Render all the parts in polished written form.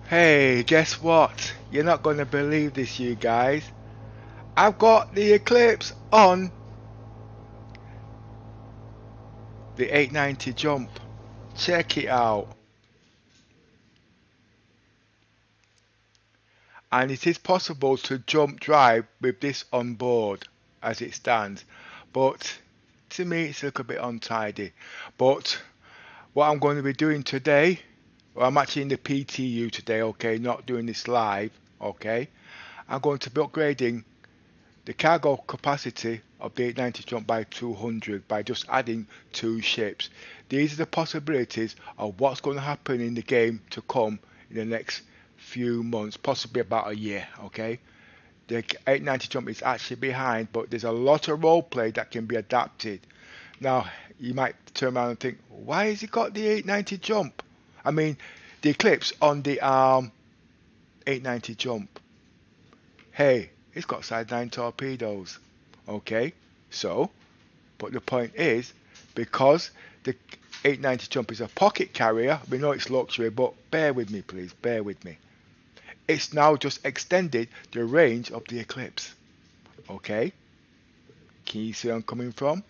Hey, guess what? You're not gonna believe this, you guys. I've got the eclipse on the 890 jump. Check it out. And it is possible to jump drive with this on board as it stands. But to me, it's a little bit untidy. But what I'm going to be doing today, well, I'm actually in the PTU today, okay, not doing this live, okay. I'm going to be upgrading the cargo capacity of the 890 jump by 200 by just adding 2 ships. These are the possibilities of what's going to happen in the game to come in the next few months, possibly about a year, okay. The 890 jump is actually behind, but there's a lot of roleplay that can be adapted. Now, you might turn around and think, why has he got the 890 jump? I mean, the eclipse on the 890 jump. Hey, it's got side 9 torpedoes. Okay, so, but the point is, because the 890 jump is a pocket carrier, we know it's luxury, but bear with me, please, bear with me. It's now just extended the range of the eclipse. Okay, can you see where I'm coming from?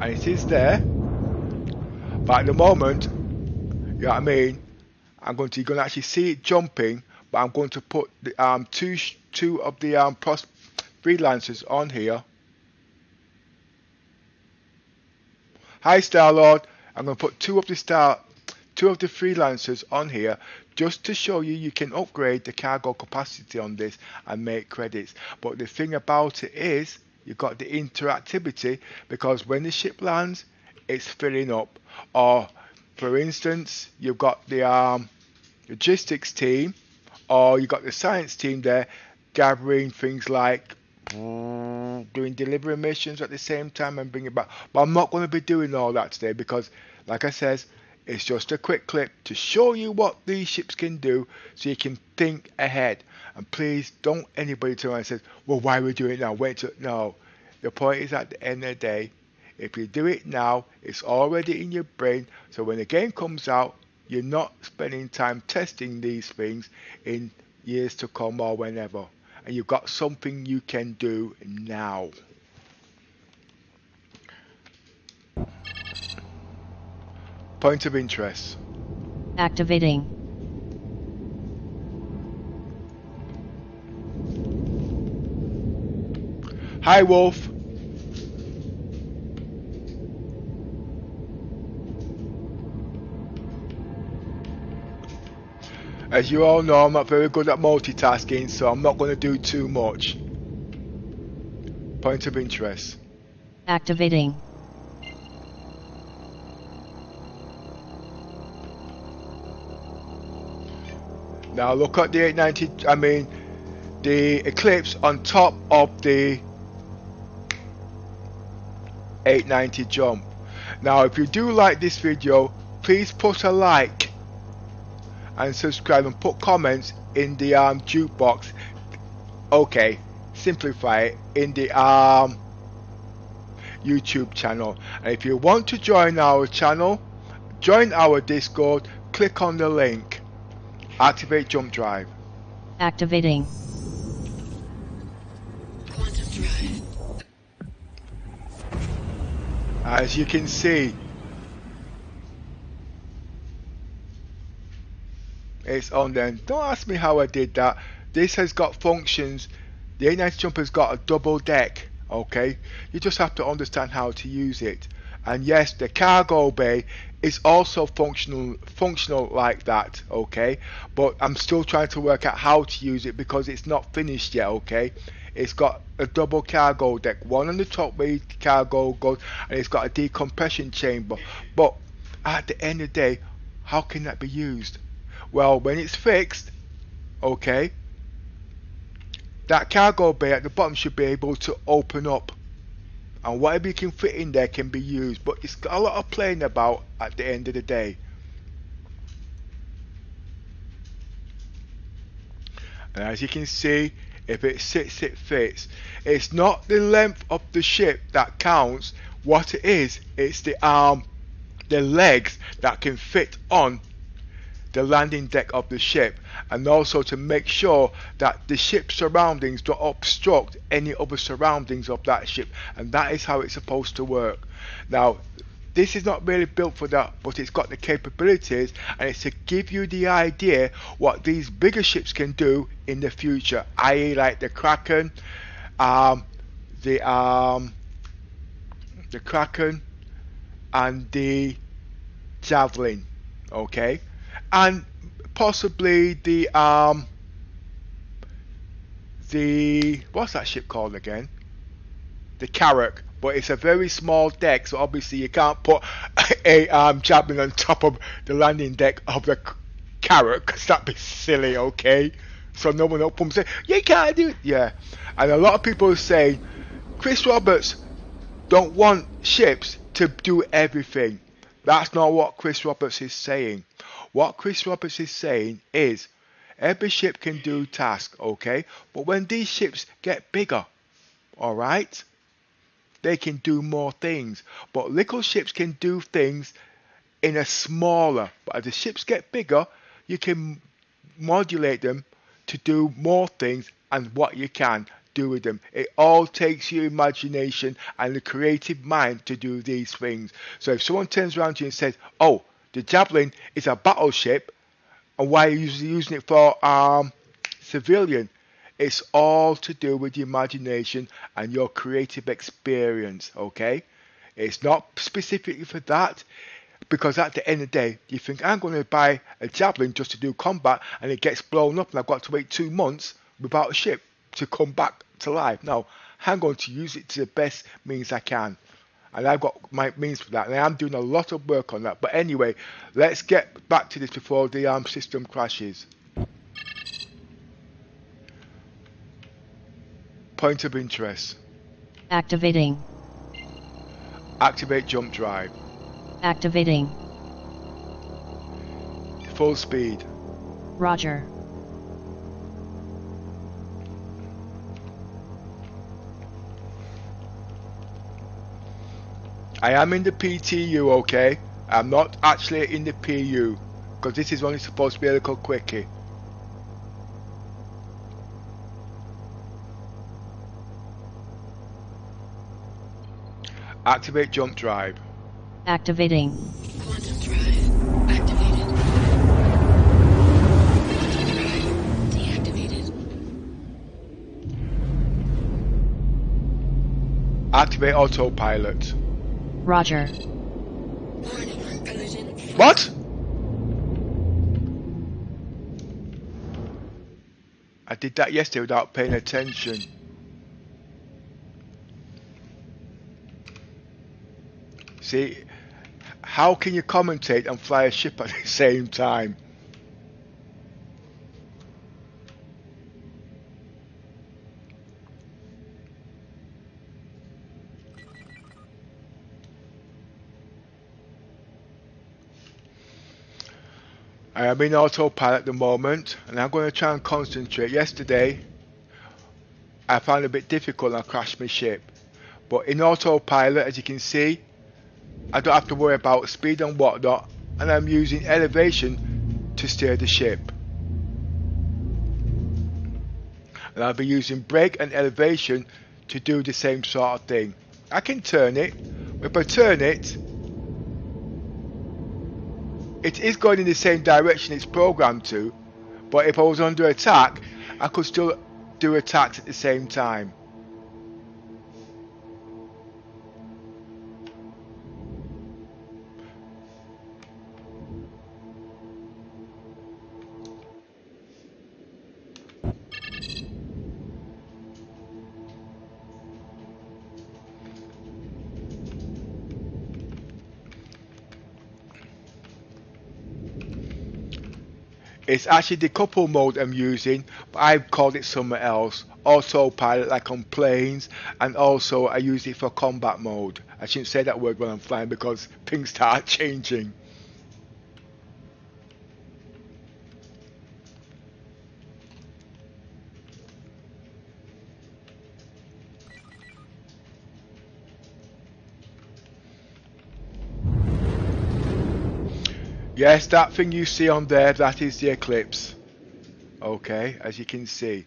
And it is there, but at the moment, you know what I mean, you're going to actually see it jumping, but I'm going to put the two of the freelancers on here. Hi Star-Lord, I'm going to put two of the freelancers on here just to show you can upgrade the cargo capacity on this and make credits. But the thing about it is, you've got the interactivity, because when the ship lands, it's filling up. Or for instance, you've got the logistics team, or you've got the science team there gathering things like doing delivery missions at the same time and bring it back. But I'm not going to be doing all that today because, like I said, it's just a quick clip to show you what these ships can do so you can think ahead. And please don't anybody turn around and say, well, why are we doing it now? Wait till... No. The point is, at the end of the day, if you do it now, it's already in your brain. So when the game comes out, you're not spending time testing these things in years to come or whenever. And you've got something you can do now. Point of interest. Activating. Hi Wolf. As you all know, I'm not very good at multitasking, so I'm not going to do too much. Point of interest. Activating. Now look at the 890, I mean the eclipse on top of the 890 jump. Now if you do like this video, please put a like and subscribe and put comments in the jukebox. Okay, simplify it, in the YouTube channel. And if you want to join our channel, join our Discord, click on the link. Activate jump drive. Activating. Quantum drive. As you can see, it's on there. Don't ask me how I did that. This has got functions. The 890 jump has got a double deck. Okay, you just have to understand how to use it. And yes, the cargo bay is also functional like that, okay, but I'm still trying to work out how to use it because it's not finished yet. Okay, it's got a double cargo deck, one on the top where cargo goes, and it's got a decompression chamber. But at the end of the day, how can that be used? Well, when it's fixed, okay, that cargo bay at the bottom should be able to open up, and whatever you can fit in there can be used. But it's got a lot of playing about at the end of the day. And as you can see, if it sits, it fits. It's not the length of the ship that counts. What it is, it's the legs that can fit on the 890 jump. And as you can see, if it sits, it fits. It's not the length of the ship that counts. What it is, it's the legs that can fit on the 890 jump. And as you can see, if it sits, it fits. It's not the length of the ship that counts. What it is, it's the legs that can fit on the 890 jump. the landing deck of the ship, and also to make sure that the ship's surroundings don't obstruct any other surroundings of that ship, and that is how it's supposed to work. Now, this is not really built for that, but it's got the capabilities, and it's to give you the idea what these bigger ships can do in the future, i.e. like the Kraken, the Kraken and the Javelin, okay, and possibly the what's that ship called again? The Carrack, but it's a very small deck, so obviously you can't put a Javelin on top of the landing deck of the Carrack, because that'd be silly, okay? So no one up and say you can't do it, yeah. And a lot of people are saying Chris Roberts don't want ships to do everything. That's not what Chris Roberts is saying. What Chris Roberts is saying is every ship can do tasks, okay? But when these ships get bigger, alright, they can do more things. But little ships can do things in a smaller. But as the ships get bigger, you can modulate them to do more things and what you can do with them. It all takes your imagination and the creative mind to do these things. So if someone turns around to you and says, oh, the Javelin is a battleship, and why are you using it for civilian? It's all to do with your imagination and your creative experience, okay? It's not specifically for that, because at the end of the day, you think, I'm going to buy a Javelin just to do combat, and it gets blown up and I've got to wait 2 months without a ship to come back to life. No, I'm going to use it to the best means I can. And I've got my means for that, and I'm doing a lot of work on that. But anyway, let's get back to this before the system crashes. Point of interest. Activating. Activate jump drive. Activating. Full speed. Roger. I am in the PTU, okay? I'm not actually in the PU, because this is only supposed to be a little quickie. Activate jump drive. Activating. Quantum drive activated. Quantum drive deactivated. Activate autopilot. Roger. Warning, collision. What? I did that yesterday without paying attention. See, how can you commentate and fly a ship at the same time? I am in autopilot at the moment, and I'm going to try and concentrate. Yesterday, I found it a bit difficult and I crashed my ship. But in autopilot, as you can see, I don't have to worry about speed and whatnot, and I'm using elevation to steer the ship. And I'll be using brake and elevation to do the same sort of thing. I can turn it. If I turn it, it is going in the same direction it's programmed to, but if I was under attack, I could still do attacks at the same time. It's actually the couple mode I'm using, but I've called it something else. Autopilot, like on planes, and also I use it for combat mode. I shouldn't say that word when I'm flying because things start changing. Yes, that thing you see on there, that is the eclipse. Okay, as you can see.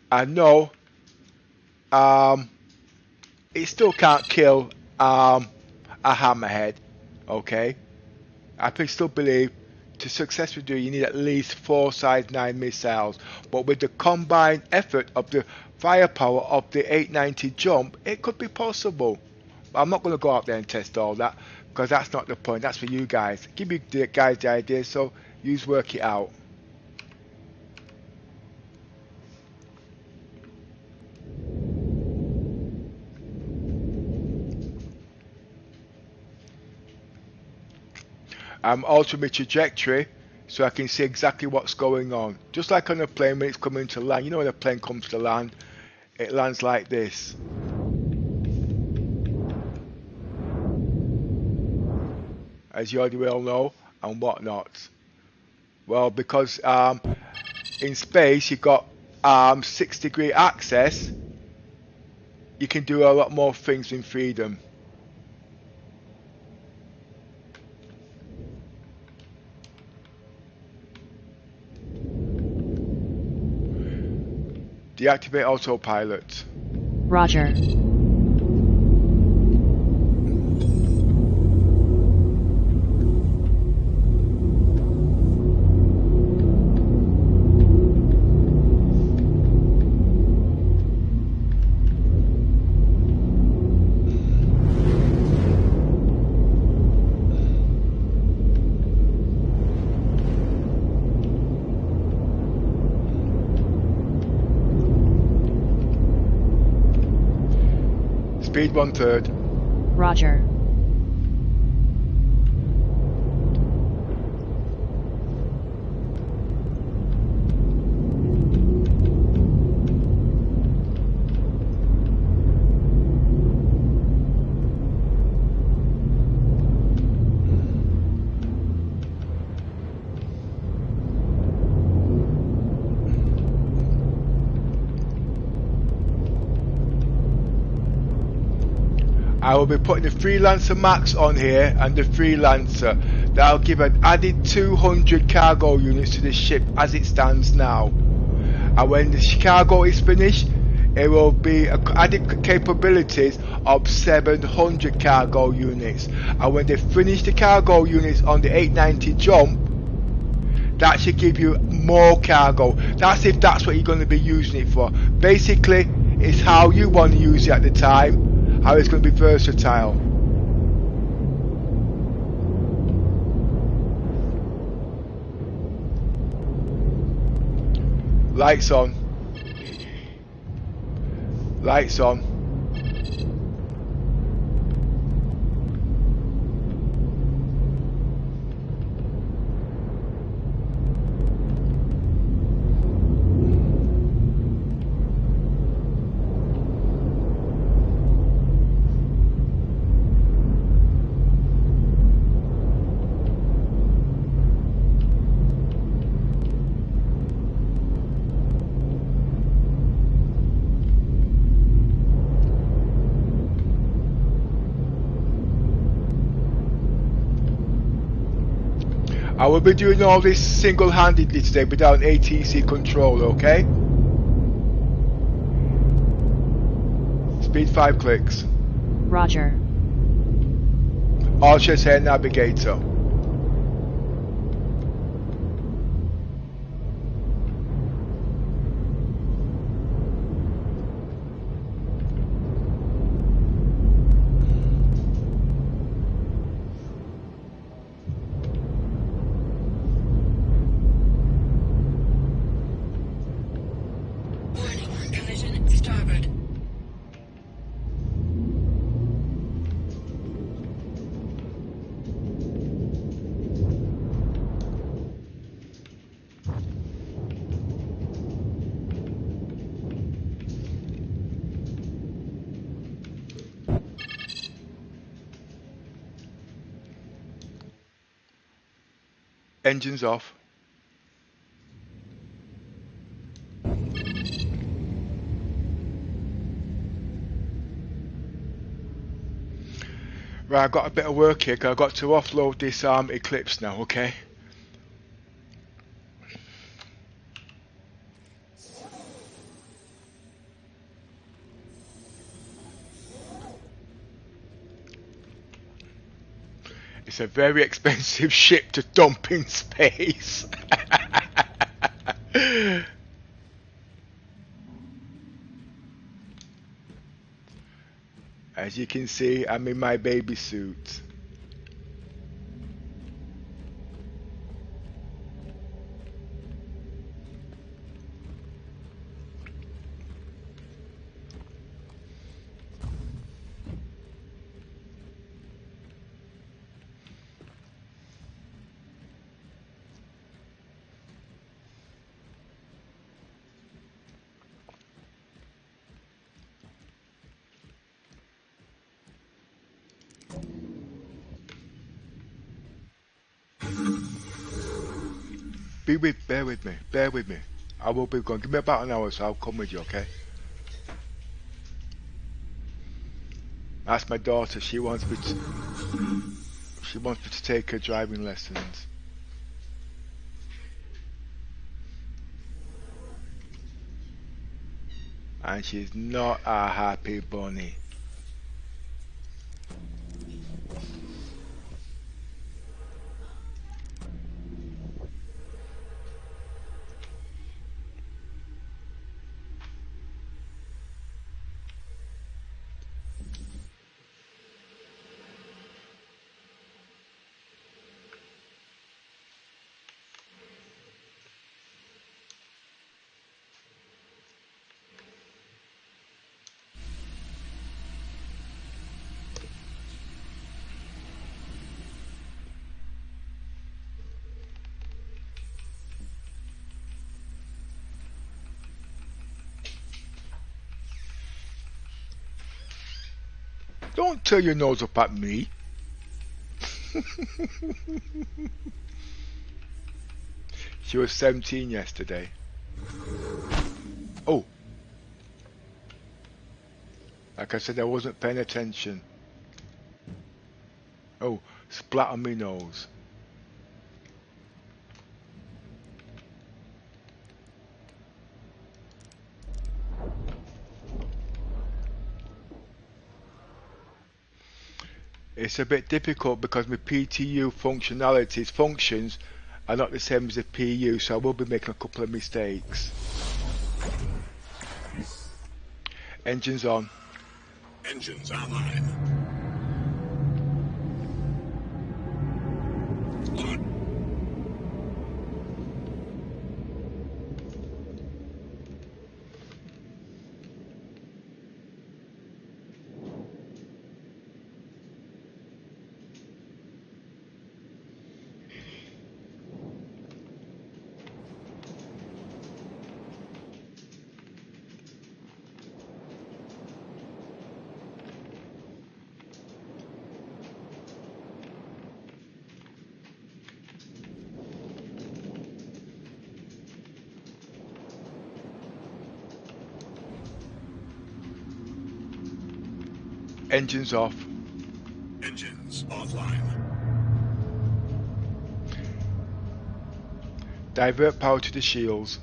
And no, it still can't kill a hammerhead. Okay, I still believe to successfully do, you need at least 4 size 9 missiles. But with the combined effort of the firepower of the 890 jump, it could be possible. But I'm not going to go out there and test all that, because that's not the point. That's for you guys. Give you the guys the idea, so you work it out. I'm altering my trajectory so I can see exactly what's going on. Just like on a plane when it's coming to land. You know when a plane comes to land, it lands like this. As you already well know, and whatnot. Well, because in space you've got 6-degree access, you can do a lot more things in freedom. Deactivate autopilot. Roger. Speed 1/3. Roger. I will be putting the Freelancer Max on here and the Freelancer. That'll give an added 200 cargo units to the ship as it stands now. And when the cargo is finished, it will be added capabilities of 700 cargo units. And when they finish the cargo units on the 890 jump, that should give you more cargo. That's if that's what you're going to be using it for. Basically, it's how you want to use it at the time. How it's going to be versatile. Lights on. Lights on. I will be doing all this single-handedly today without ATC control, okay? Speed 5 clicks. Roger. Archer's Hair Navigator. Engines off. Right, I've got a bit of work here 'cause I've got to offload this eclipse now, okay? It's a very expensive ship to dump in space. As you can see, I'm in my baby suit. Bear with me, bear with me. I will be gone. Give me about an hour, so I'll come with you, okay? That's my daughter. She wants me to take her driving lessons. And she's not a happy bunny. Don't turn your nose up at me. She was 17 yesterday. Oh, like I said, I wasn't paying attention. Oh, splat on my nose. It's a bit difficult because my PTU functions are not the same as the PU, so I will be making a couple of mistakes. Engines on. Engines online. Engines off. Engines offline. Divert power to the shields.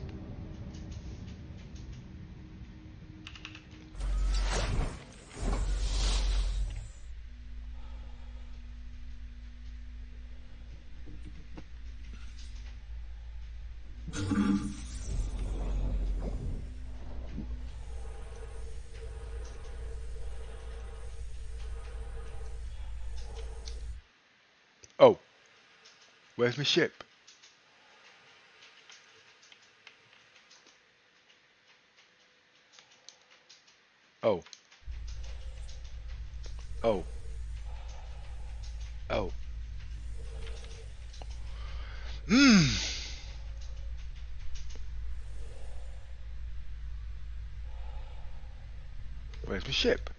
Oh, where's my ship? Oh. Oh. Oh. Where's my ship?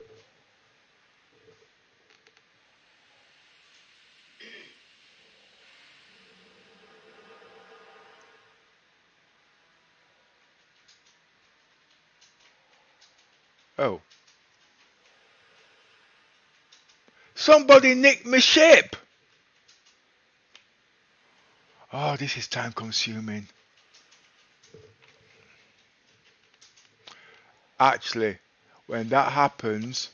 Oh. Somebody nicked my ship! Oh, this is time consuming. Actually, when that happens,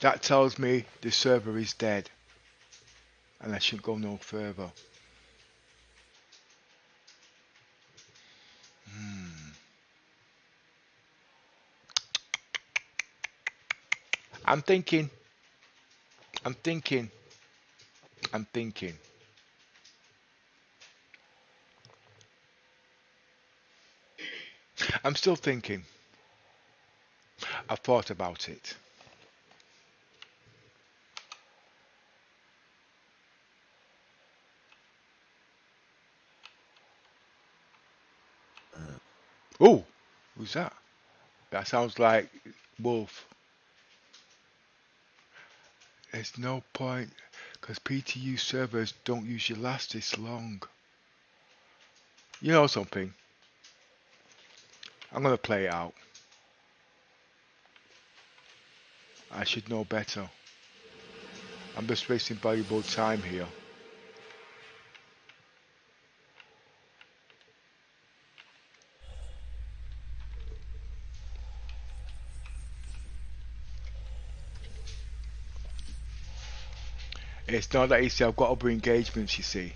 that tells me the server is dead. And I shouldn't go no further. I'm thinking. I'm thinking. I'm thinking. I'm still thinking. I've thought about it. Oh, who's that? That sounds like Wolf. There's no point, because PTU servers don't usually last this long. You know something? I'm going to play it out. I should know better. I'm just wasting valuable time here. It's not that easy. I've got other engagements, you see.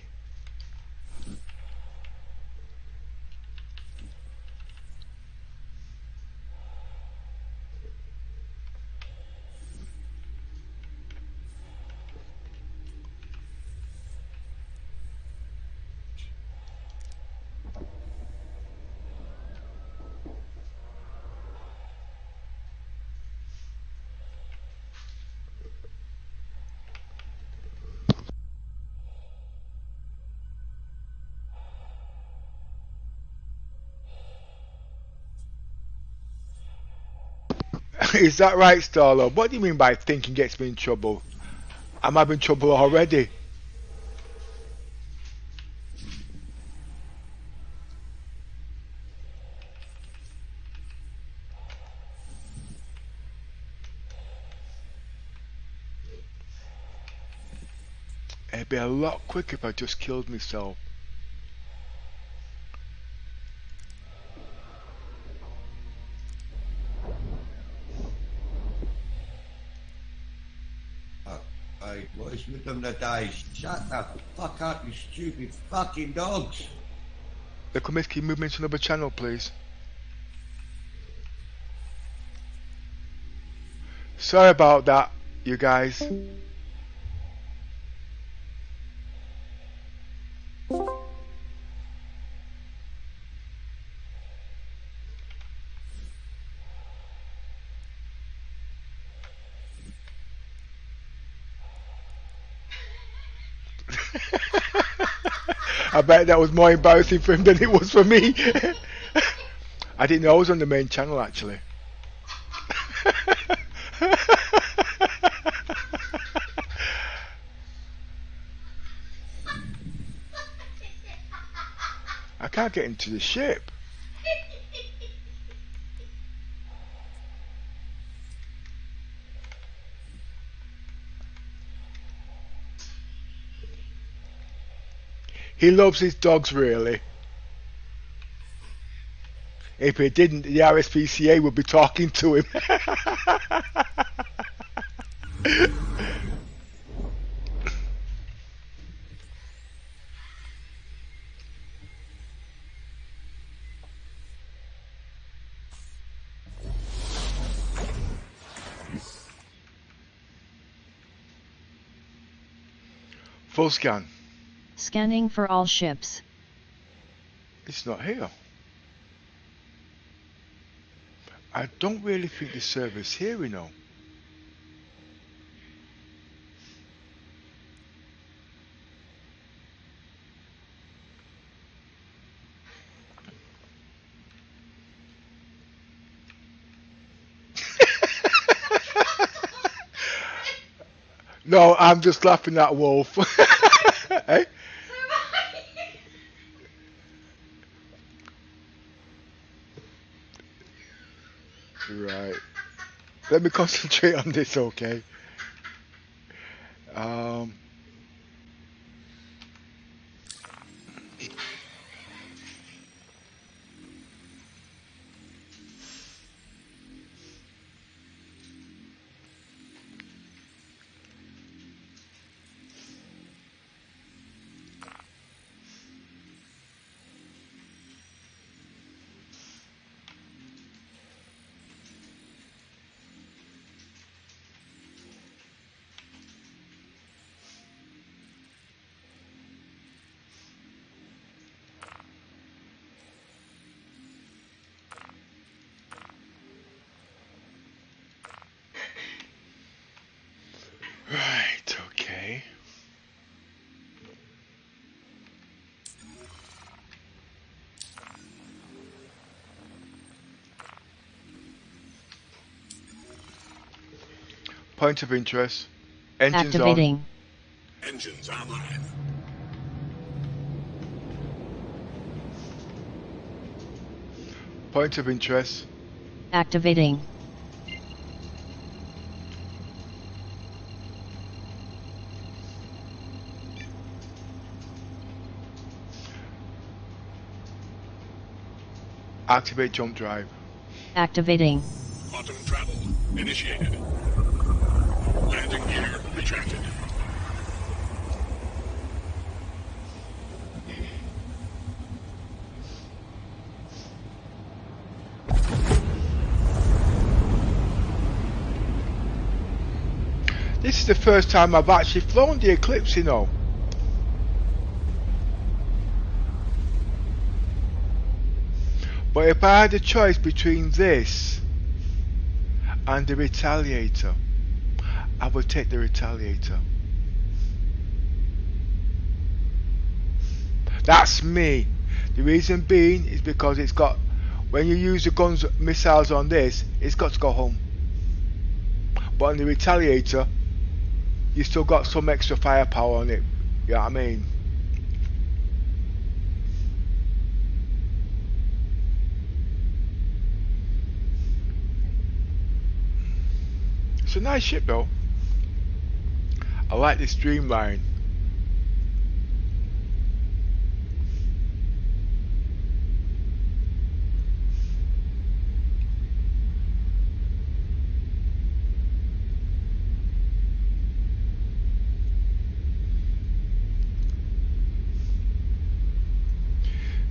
Is that right, Starlo? What do you mean by thinking gets me in trouble? I'm having trouble already. It'd be a lot quicker if I just killed myself. Hey, what is with them today? Shut the fuck up, you stupid fucking dogs! The Comiskey move me to another channel, please. Sorry about that, you guys. I bet that was more embarrassing for him than it was for me. I didn't know I was on the main channel, actually. I can't get into the ship. He loves his dogs, really. If he didn't, the RSPCA would be talking to him. Full scan. Scanning for all ships. It's not here. I don't really think the server's here, you know. No, I'm just laughing at Wolf. Eh? Right. Let me concentrate on this, okay? Um, right, okay. Point of interest. Engines on. Activating. Engines online. Point of interest. Activating. Activate jump drive. Activating. Quantum travel initiated. Landing gear retracted. This is the first time I've actually flown the Eclipse, you know. But if I had a choice between this and the Retaliator, I would take the Retaliator. That's me. The reason being is because it's got, when you use the guns, missiles on this, it's got to go home. But on the Retaliator, you still got some extra firepower on it. You know what I mean? It's a nice ship though. I like this streamline.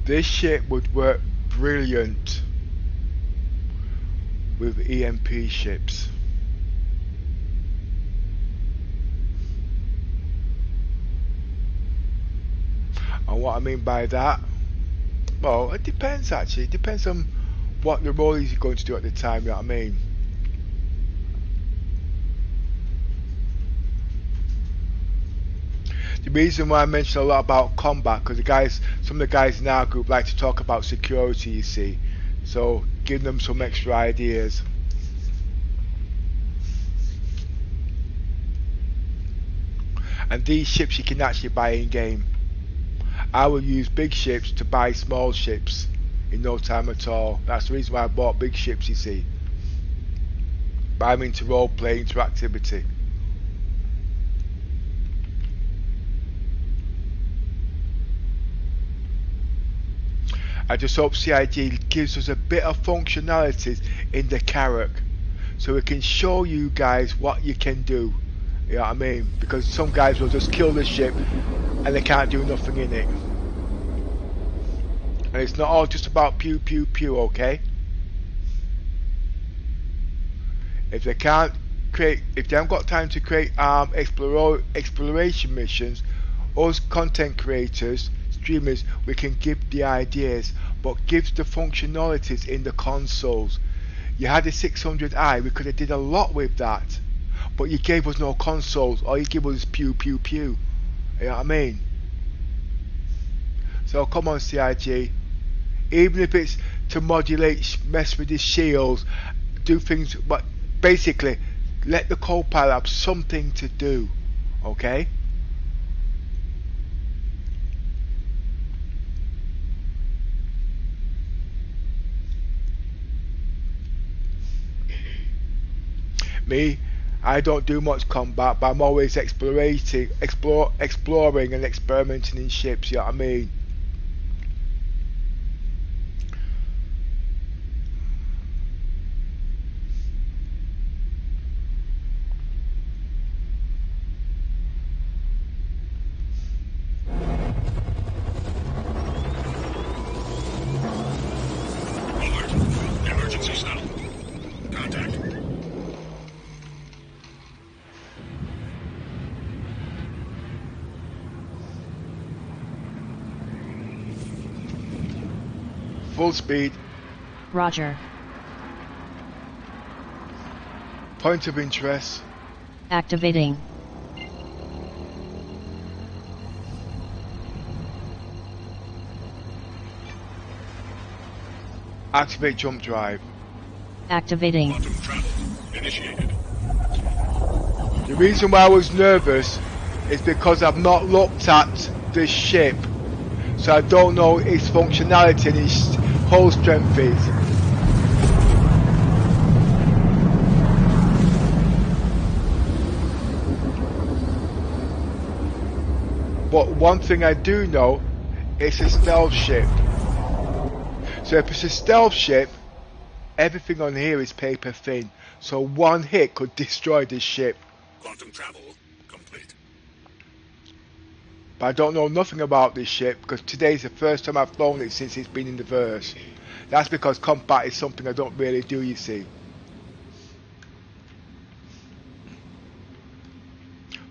This ship would work brilliant with EMP ships. And what I mean by that, well, it depends actually. It depends on what the role he's going to do at the time, you know what I mean? The reason why I mention a lot about combat, because the guys, some of the guys in our group like to talk about security, you see. So give them some extra ideas. And these ships you can actually buy in game. I will use big ships to buy small ships in no time at all. That's the reason why I bought big ships, you see. But I'm into roleplay interactivity. I just hope CIG gives us a bit of functionalities in the Carrack, so we can show you guys what you can do. You know what I mean? Because some guys will just kill the ship and they can't do nothing in it. And it's not all just about pew pew pew, okay? If they can't create, if they haven't got time to create exploration missions, us content creators, streamers, we can give the ideas, but give the functionalities in the consoles. You had a 600i, we could have did a lot with that, but you gave us no consoles. All you gave us pew pew pew. You know what I mean? So come on, CIG. Even if it's to modulate, mess with the shields, do things, but basically let the co-pilot have something to do. Okay? Me, I don't do much combat, but I'm always exploring and experimenting in ships, you know what I mean? Alert. Emergency cell. Contact. Full speed. Roger. Point of interest. Activating. Activate jump drive. Activating. Quantum travel initiated. The reason why I was nervous is because I've not looked at the ship, so I don't know its functionality and its hull strength is. But one thing I do know, it's a stealth ship. So if it's a stealth ship, everything on here is paper thin, so one hit could destroy this ship. Quantum travel complete. But I don't know nothing about this ship because today's the first time I've flown it since it's been in the verse. That's because combat is something I don't really do, you see.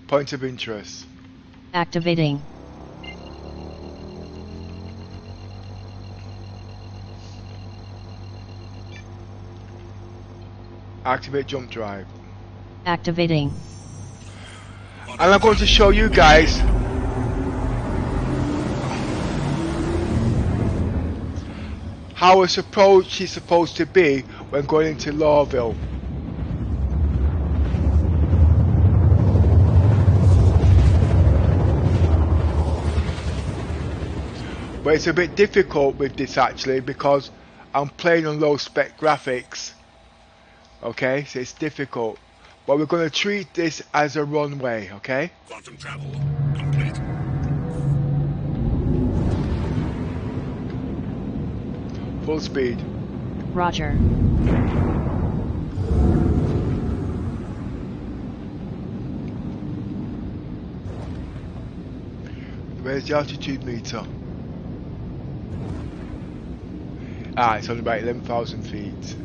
Point of interest. Activating. Activate jump drive. Activating. And I'm going to show you guys how a approach is supposed to be when going into Lawville. But it's a bit difficult with this actually because I'm playing on low spec graphics. Okay, so it's difficult. But we're going to treat this as a runway, okay? Quantum travel complete. Full speed. Roger. Where's the altitude meter? Ah, it's on about 11,000 feet.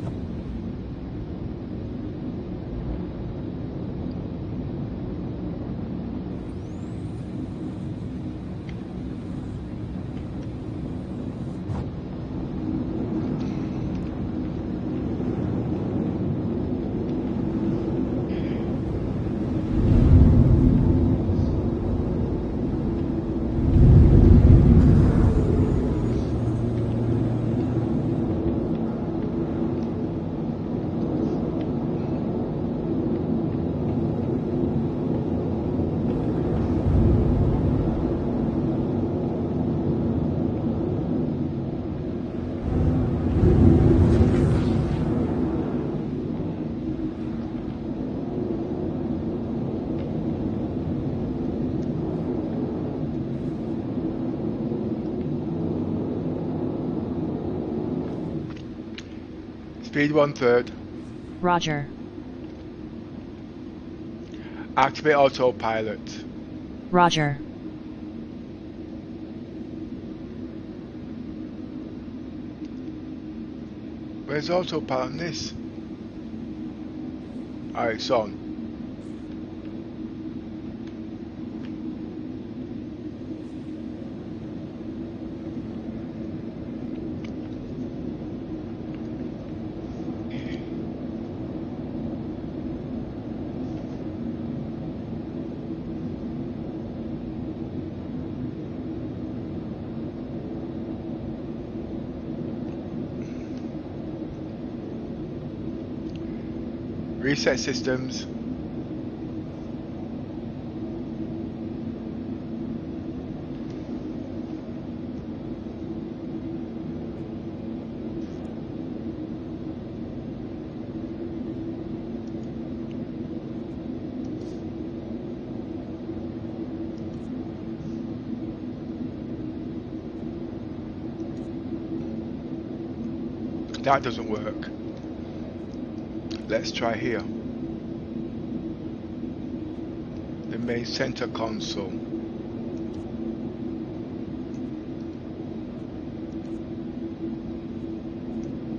Speed 1/3. Roger. Activate autopilot. Roger. Where's autopilot on this? Alright, it's on. Reset systems. That doesn't work. Let's try here. The main center console.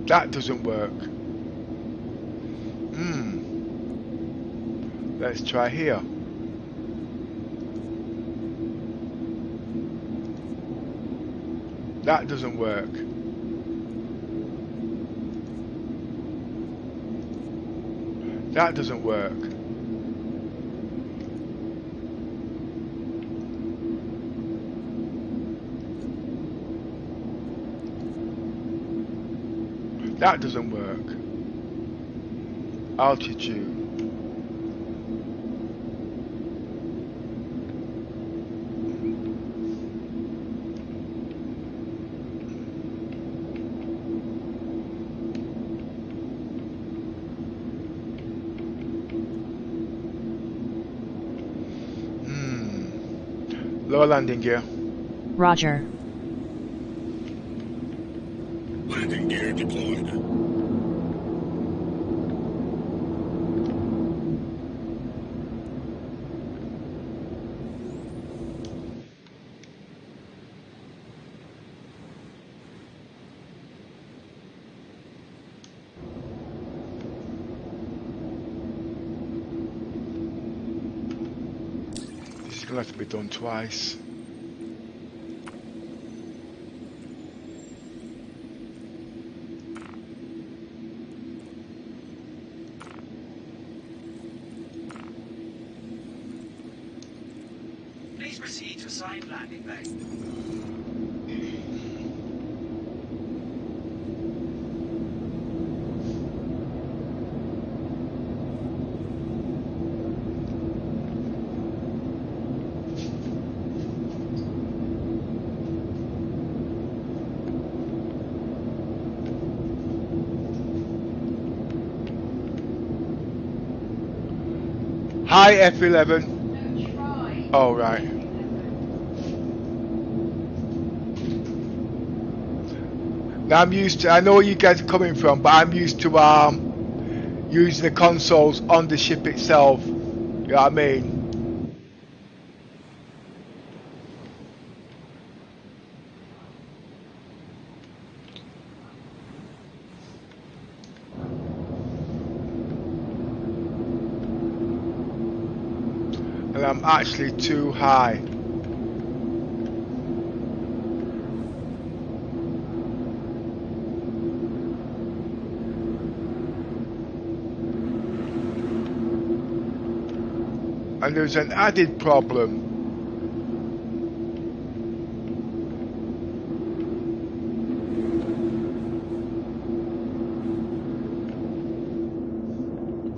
That doesn't work. Let's try here. That doesn't work. That doesn't work. That doesn't work. Altitude. Lower landing gear. Roger. Landing gear deployed. This is going to have to be done twice. Please proceed to assigned landing bay. Hi F11. Oh right. Now I'm used to, I know where you guys are coming from, but I'm used to using the consoles on the ship itself. You know what I mean? And I'm actually too high. And there's an added problem.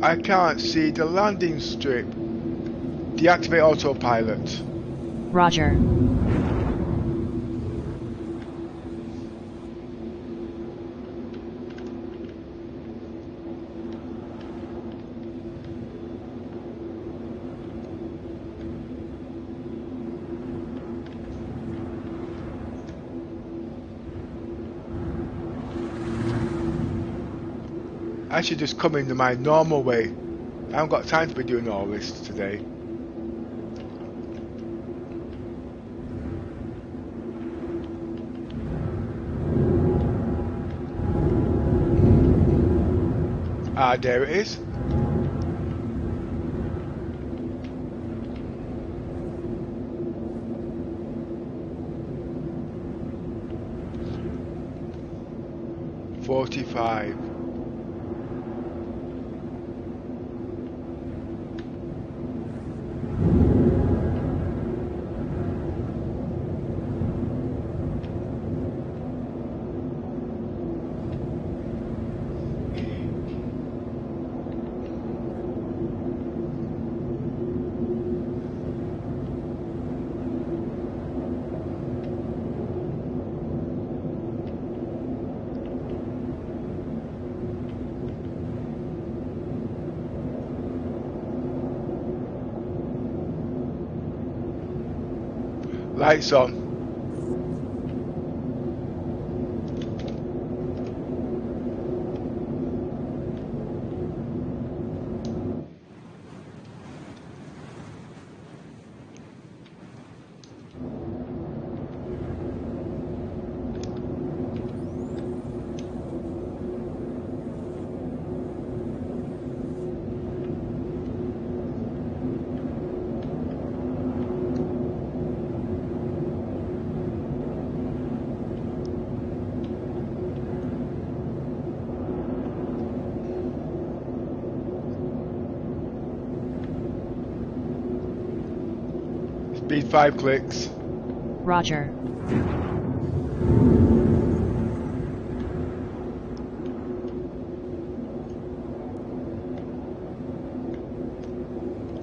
I can't see the landing strip. Deactivate autopilot. Roger. I should just come into my normal way. I haven't got time to be doing all this today. Ah, there it is. $45. Lights on. Speed 5 clicks. Roger.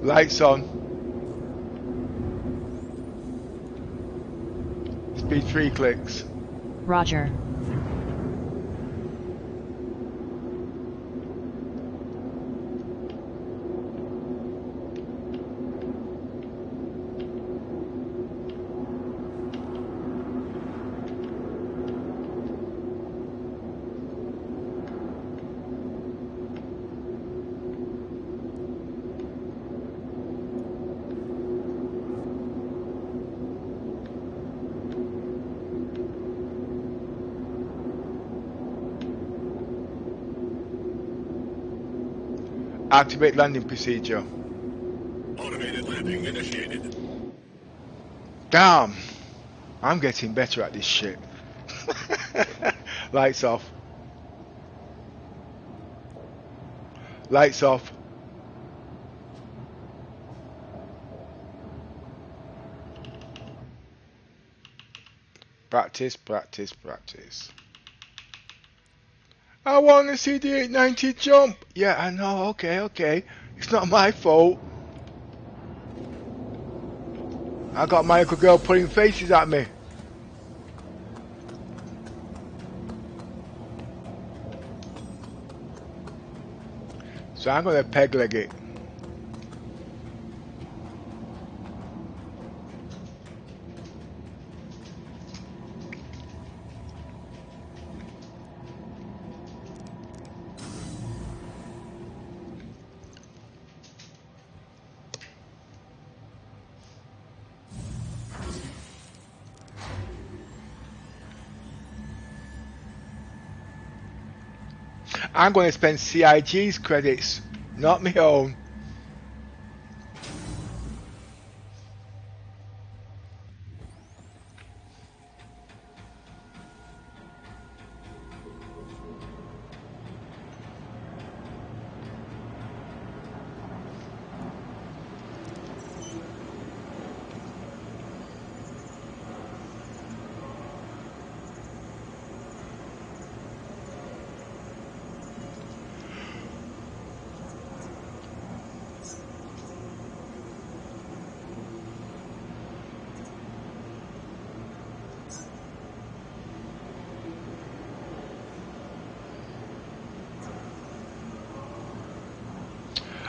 Lights on. Speed 3 clicks. Roger. Activate landing procedure. Automated landing initiated. Damn! I'm getting better at this shit. Lights off. Lights off. Practice, practice, practice. I want to see the 890 jump. Yeah, I know. Okay, okay. It's not my fault. I got my little girl putting faces at me. So I'm going to peg leg it. I'm going to spend CIG's credits, not my own.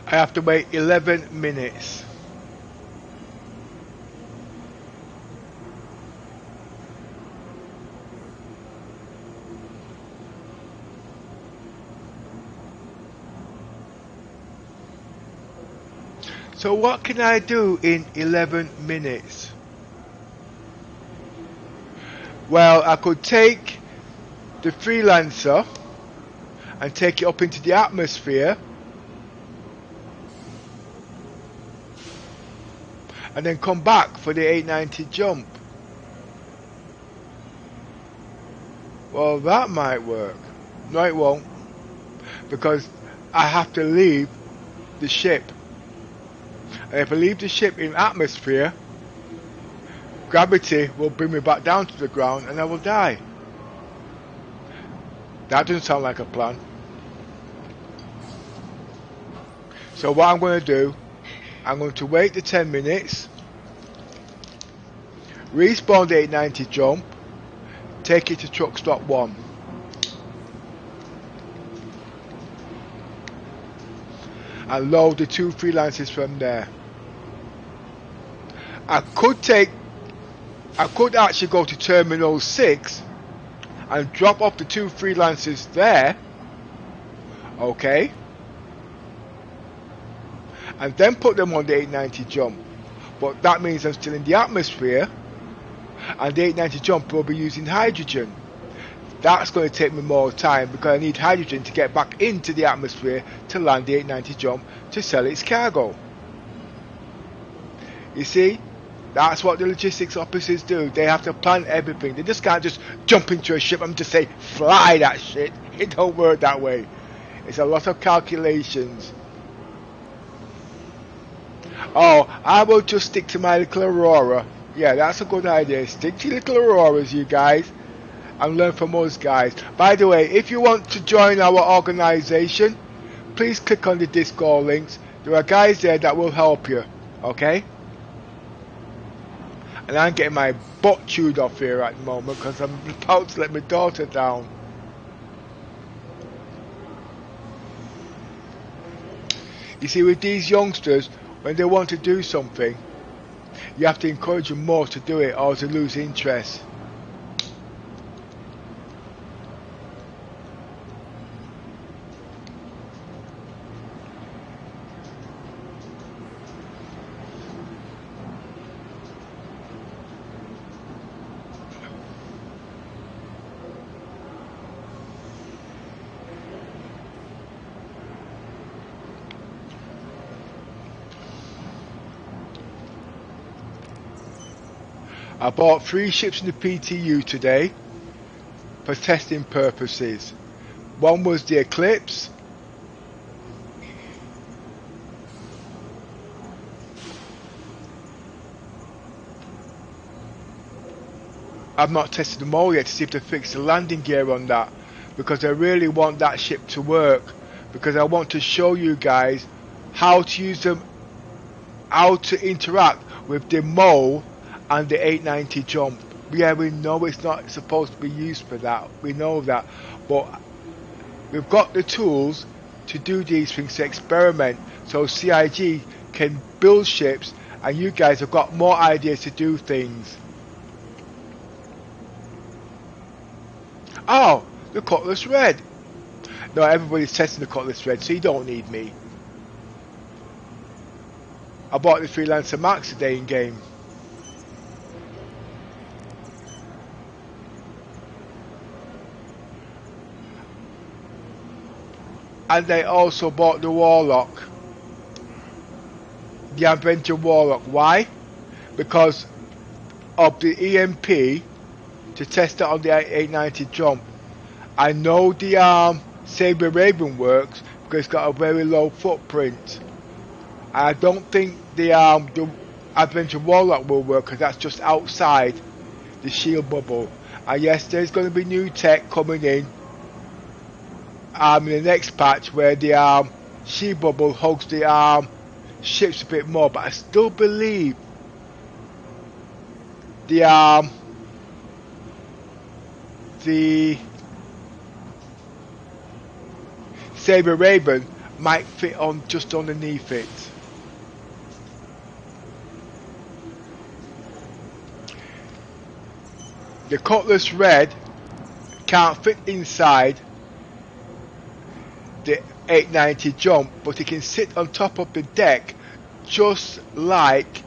I have to wait 11 minutes. So what can I do in 11 minutes? Well, I could take the Freelancer and take it up into the atmosphere and then come back for the 890 jump. Well, that might work. No, it won't, because I have to leave the ship. And if I leave the ship in atmosphere, gravity will bring me back down to the ground and I will die. That doesn't sound like a plan. So what I'm going to do, I'm going to wait the 10 minutes, respawn the 890 jump, take it to truck stop 1. And load the 2 Freelancers from there. I could actually go to Terminal 6 and drop off the 2 Freelancers there. Okay. And then put them on the 890 jump. But that means I'm still in the atmosphere. And the 890 jump will be using hydrogen. That's going to take me more time because I need hydrogen to get back into the atmosphere to land the 890 jump to sell its cargo. You see? That's what the logistics officers do. They have to plan everything. They just can't just jump into a ship and just say, fly that shit. It don't work that way. It's a lot of calculations. Oh, I will just stick to my little Aurora. Yeah, that's a good idea. Stick to your little Auroras, you guys, and learn from us guys. By the way, if you want to join our organisation, please click on the Discord links. There are guys there that will help you, okay? And I'm getting my butt chewed off here at the moment because I'm about to let my daughter down. You see, with these youngsters, when they want to do something, you have to encourage them more to do it or to lose interest. I bought 3 ships in the PTU today for testing purposes. One was the Eclipse. I've not tested them all yet to see if they fix the landing gear on that, because I really want that ship to work, because I want to show you guys how to use them, how to interact with the mole and the 890 jump. Yeah, we know it's not supposed to be used for that, we know that, but we've got the tools to do these things, to experiment, so CIG can build ships and you guys have got more ideas to do things. Oh, the Cutlass Red. No, everybody's testing the Cutlass Red, so you don't need me. I bought the Freelancer Max today in game. And they also bought the Warlock, the Avenger Warlock. Why? Because of the EMP to test it on the 890 jump. I know the Sabre Raven works because it's got a very low footprint. I don't think the Avenger Warlock will work because that's just outside the shield bubble. And yes, there's going to be new tech coming in the next patch where the shield bubble hugs the ships a bit more, but I still believe the Sabre Raven might fit on just underneath it. The Cutlass Red can't fit inside the 890 jump, but it can sit on top of the deck just like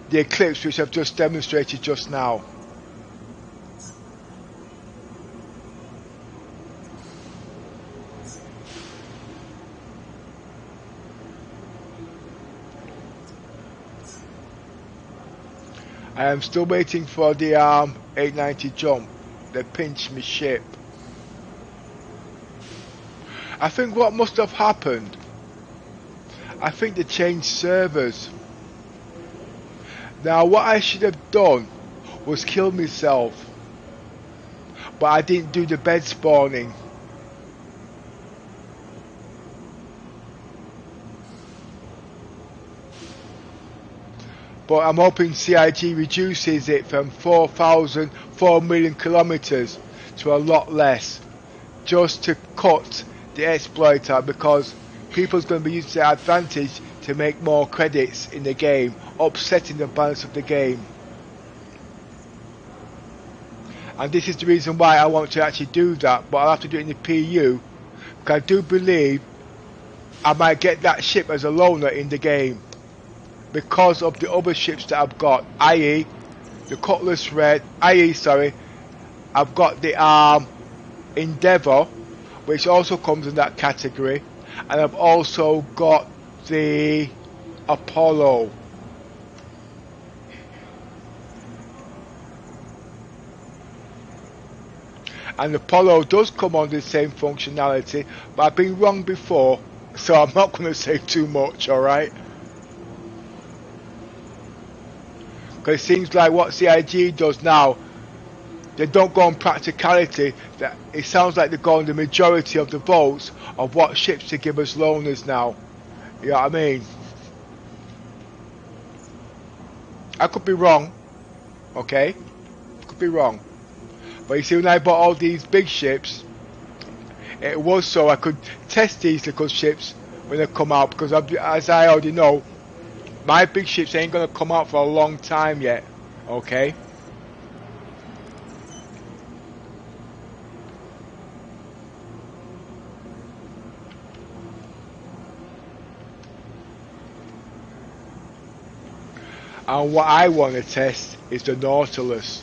the Eclipse, which I've just demonstrated just now. I am still waiting for the 890 jump. They pinched me ship. I think what must have happened, I think they changed servers. Now what I should have done was kill myself, but I didn't do the bed spawning. But I'm hoping CIG reduces it from 4 million kilometers to a lot less, just to cut the exploiter, because people's going to be using their advantage to make more credits in the game, upsetting the balance of the game. And this is the reason why I want to actually do that, but I'll have to do it in the PU, because I do believe I might get that ship as a loaner in the game, because of the other ships that I've got, i.e. the Cutlass Red, I've got the Endeavour, which also comes in that category, and I've also got the Apollo. And the Apollo does come on the same functionality, but I've been wrong before, so I'm not going to say too much, alright? Because it seems like what CIG does now, they don't go on practicality. That it sounds like they go on the majority of the votes of what ships to give us loaners now. You know what I mean? I could be wrong, okay? Could be wrong. But you see, when I bought all these big ships, it was so I could test these little ships when they come out, because as I already know, my big ships ain't gonna come out for a long time yet, okay? And what I want to test is the Nautilus.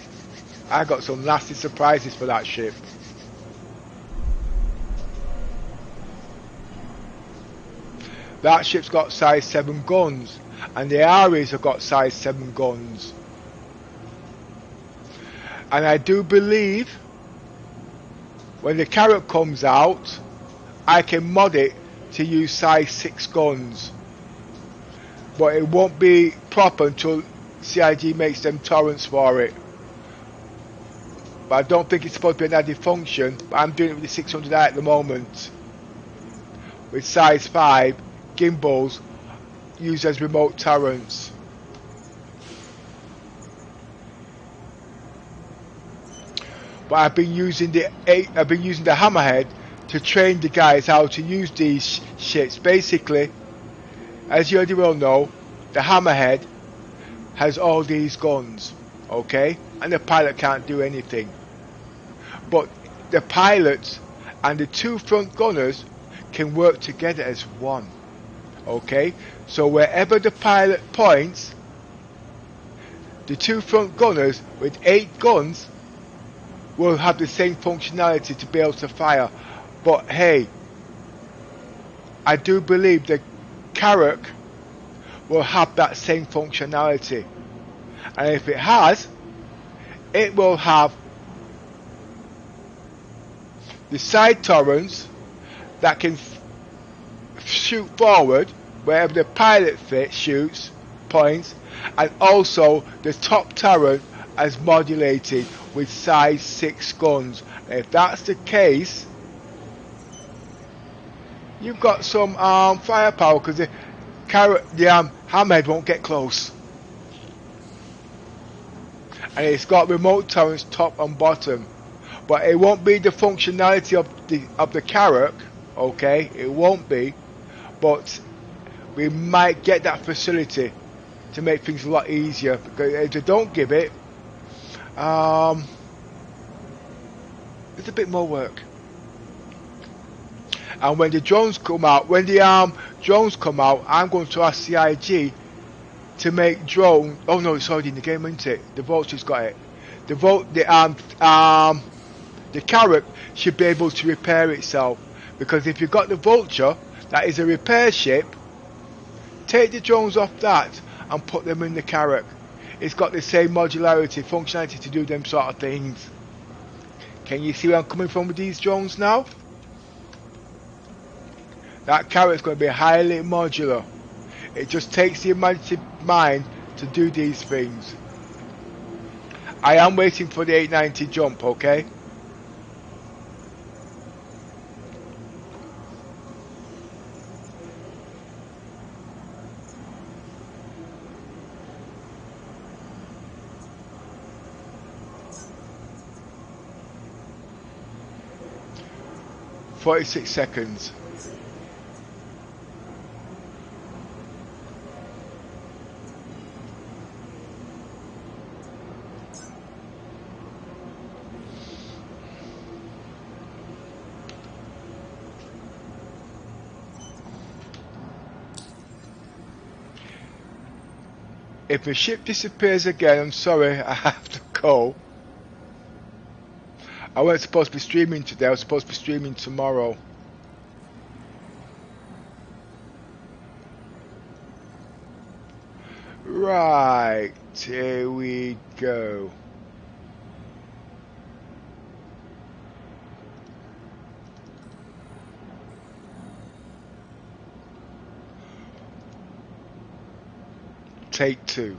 I got some nasty surprises for that ship. That ship's got size 7 guns, and the AORUS have got size 7 guns. And I do believe when the Carrot comes out, I can mod it to use size 6 guns. But it won't be proper until CIG makes them torrents for it. But I don't think it's supposed to be an added function, but I'm doing it with the 600i at the moment. With size 5 gimbals used as remote torrents. But I've been using the hammerhead to train the guys how to use these shits. Basically, as you already well know, the hammerhead has all these guns, okay? And the pilot can't do anything. But the pilots and the 2 front gunners can work together as one, okay? So wherever the pilot points, the 2 front gunners with 8 guns will have the same functionality to be able to fire. But hey, I do believe the Carrot will have that same functionality, and if it has, it will have the side torrents that can shoot forward wherever the pilot shoots points, and also the top turret as modulated with size 6 guns. And if that's the case, you've got some firepower, because the hammerhead won't get close, and it's got remote turrets top and bottom, but it won't be the functionality of the Carrot, okay? It won't be, but we might get that facility to make things a lot easier, because if they don't give it, it's a bit more work. And when the drones come out, I'm going to ask CIG to make drone. Oh no, it's already in the game, isn't it? The Vulture's got it. The Carrot should be able to repair itself, because if you've got the Vulture, that is a repair ship. Take the drones off that and put them in the Carrot. It's got the same modularity, functionality to do them sort of things. Can you see where I'm coming from with these drones now? That Carrot's going to be highly modular. It just takes the imaginative mind to do these things. I am waiting for the 890 jump, okay? "46 seconds. If the ship disappears again, I'm sorry, I have to go. I wasn't supposed to be streaming today, I was supposed to be streaming tomorrow. Right, here we go. Take 2.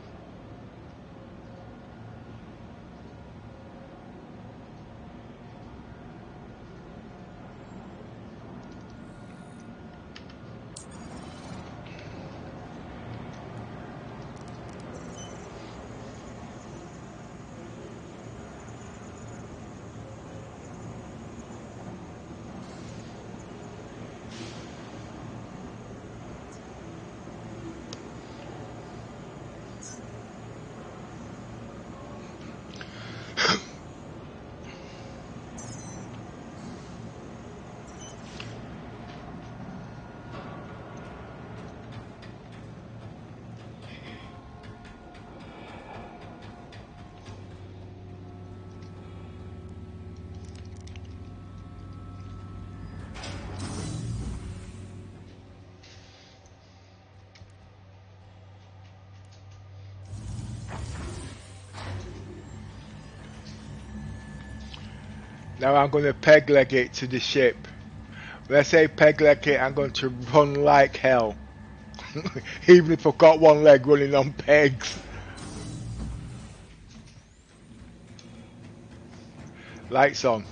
Now I'm going to peg leg it to the ship. When I say peg leg it, I'm going to run like hell. Even if I've got one leg running on pegs. Lights on.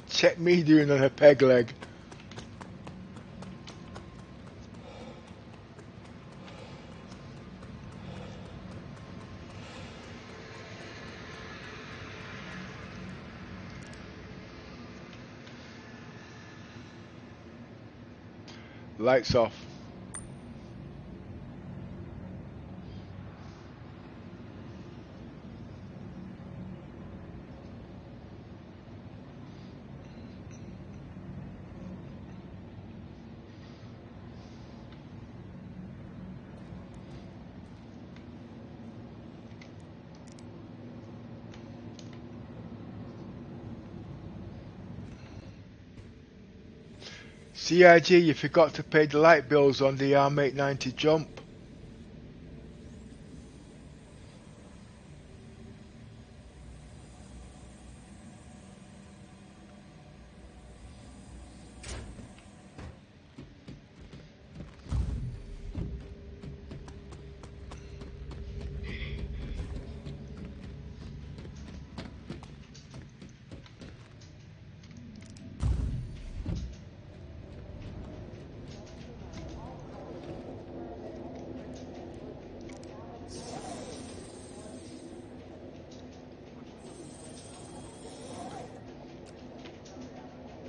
Check me doing on a peg leg. Lights off. CIG, you forgot to pay the light bills on the ARM890 jump.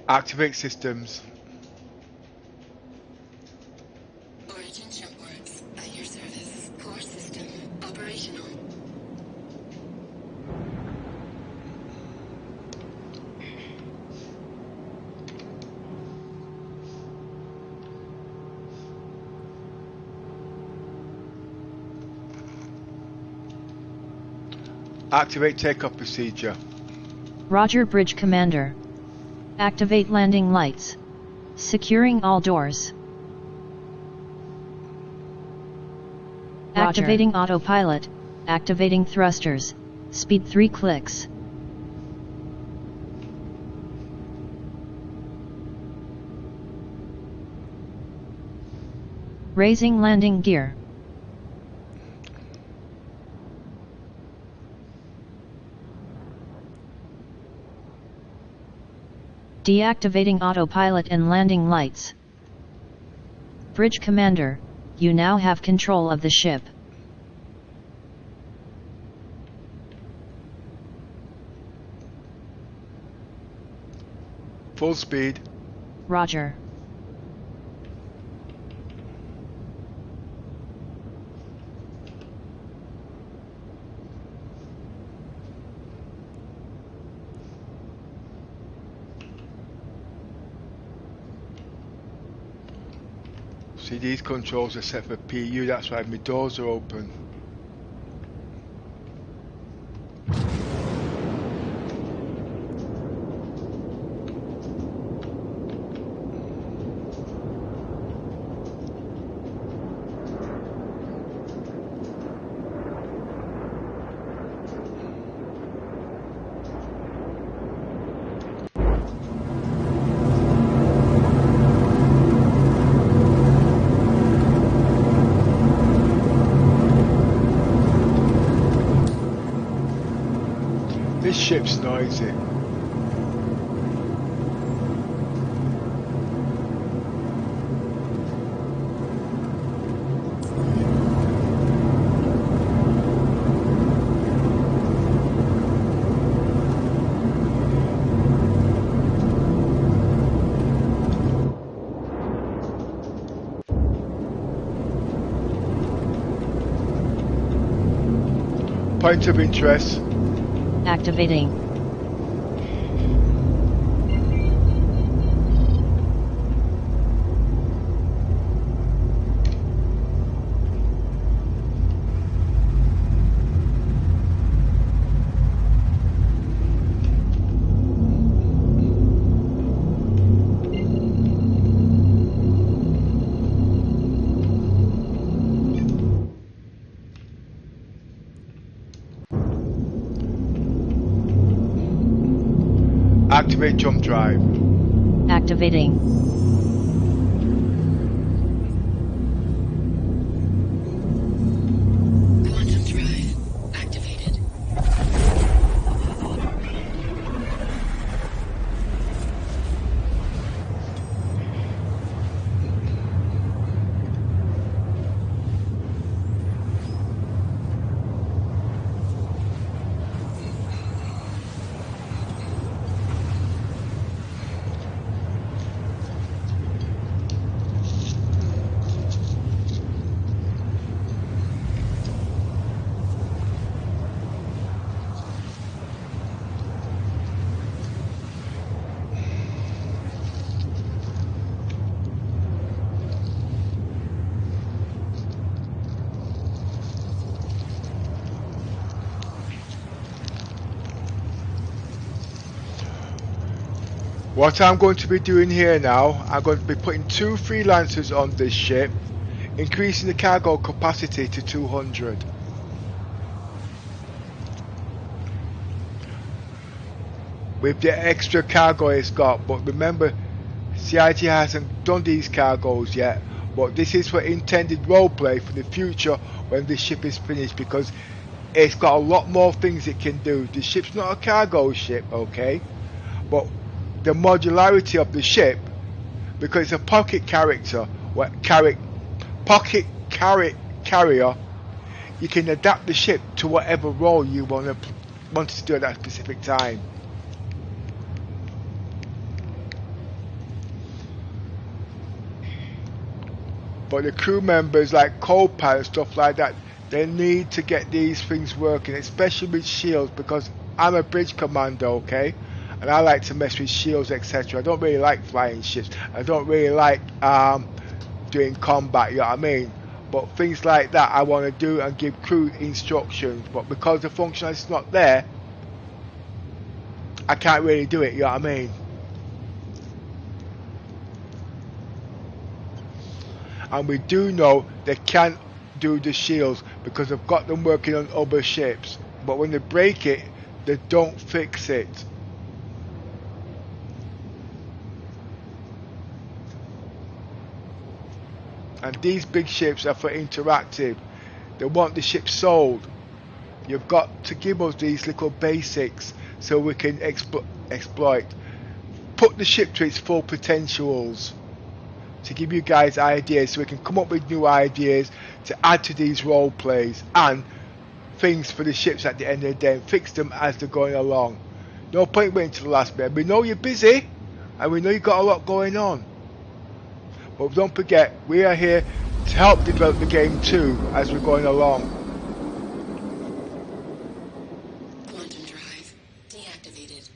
Activate systems. Origin jump works. At your service. Core system operational. Activate takeoff procedure. Roger, Bridge Commander. Activate landing lights. Securing all doors. Roger. Activating autopilot. Activating thrusters. Speed 3 clicks. Raising landing gear. Deactivating autopilot and landing lights. Bridge Commander, you now have control of the ship. Full speed. Roger. See, these controls are set for PU, that's why my doors are open. This ship's noisy. Point of interest. Activating. Activate jump drive. Activating. Quantum drive activated. What I'm going to be doing here now, I'm going to be putting 2 freelancers on this ship, increasing the cargo capacity to 200. With the extra cargo it's got, but remember, CIG hasn't done these cargoes yet, but this is for intended roleplay for the future when the ship is finished, because it's got a lot more things it can do. The ship's not a cargo ship, okay, but the modularity of the ship, because it's a pocket character, carrier, you can adapt the ship to whatever role you want to do at that specific time. But the crew members, like co-pilot and stuff like that, they need to get these things working, especially with shields, because I'm a bridge commander, okay, and I like to mess with shields, etc. I don't really like flying ships. I don't really like doing combat, you know what I mean? But things like that I want to do and give crew instructions, but because the functionality is not there, I can't really do it, you know what I mean? And we do know they can do the shields because I've got them working on other ships, but when they break it, they don't fix it. And these big ships are for interactive. They want the ship sold. You've got to give us these little basics so we can exploit. Put the ship to its full potentials, to give you guys ideas so we can come up with new ideas to add to these role plays and things for the ships at the end of the day, and fix them as they're going along. No point waiting till the last minute. We know you're busy and we know you've got a lot going on, but don't forget we are here to help develop the game too as we're going along. Quantum drive deactivated.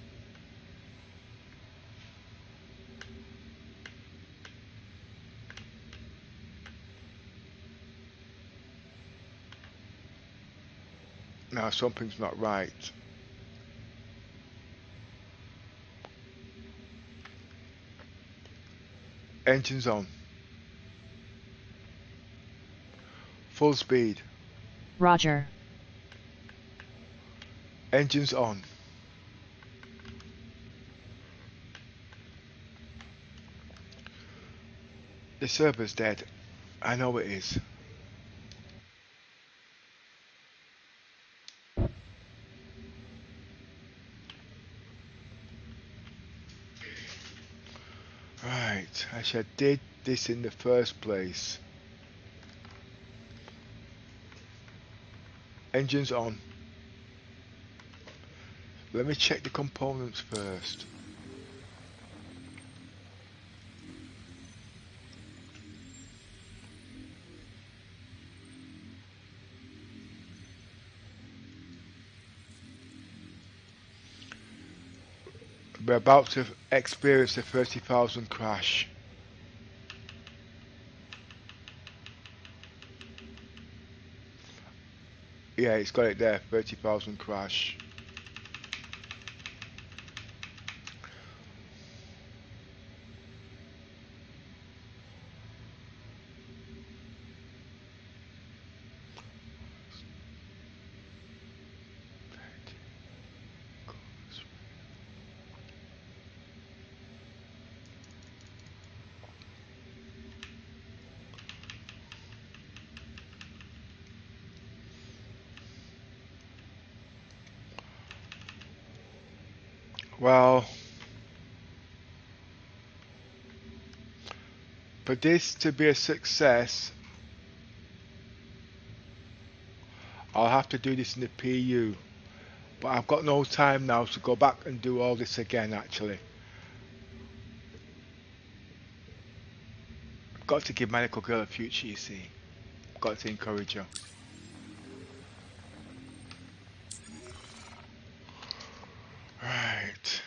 Now something's not right. Engines on. Full speed. Roger. Engines on. The server's dead. I know it is. Right, I should have did this in the first place. Engines on. Let me check the components first. We're about to experience the 30,000 crash. Yeah, it's got it there, 30,000 crash. Well, for this to be a success, I'll have to do this in the PU. But I've got no time now to go back and do all this again, actually. I've got to give my little girl a future, you see. I've got to encourage her. Right.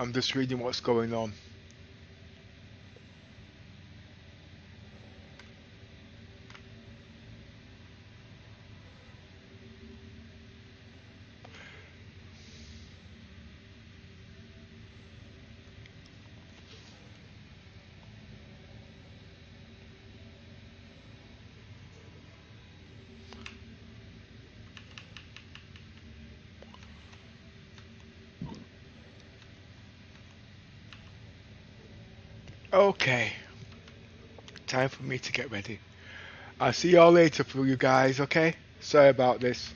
I'm just reading what's going on. Okay, time for me to get ready. I'll see y'all later for you guys, okay? Sorry about this.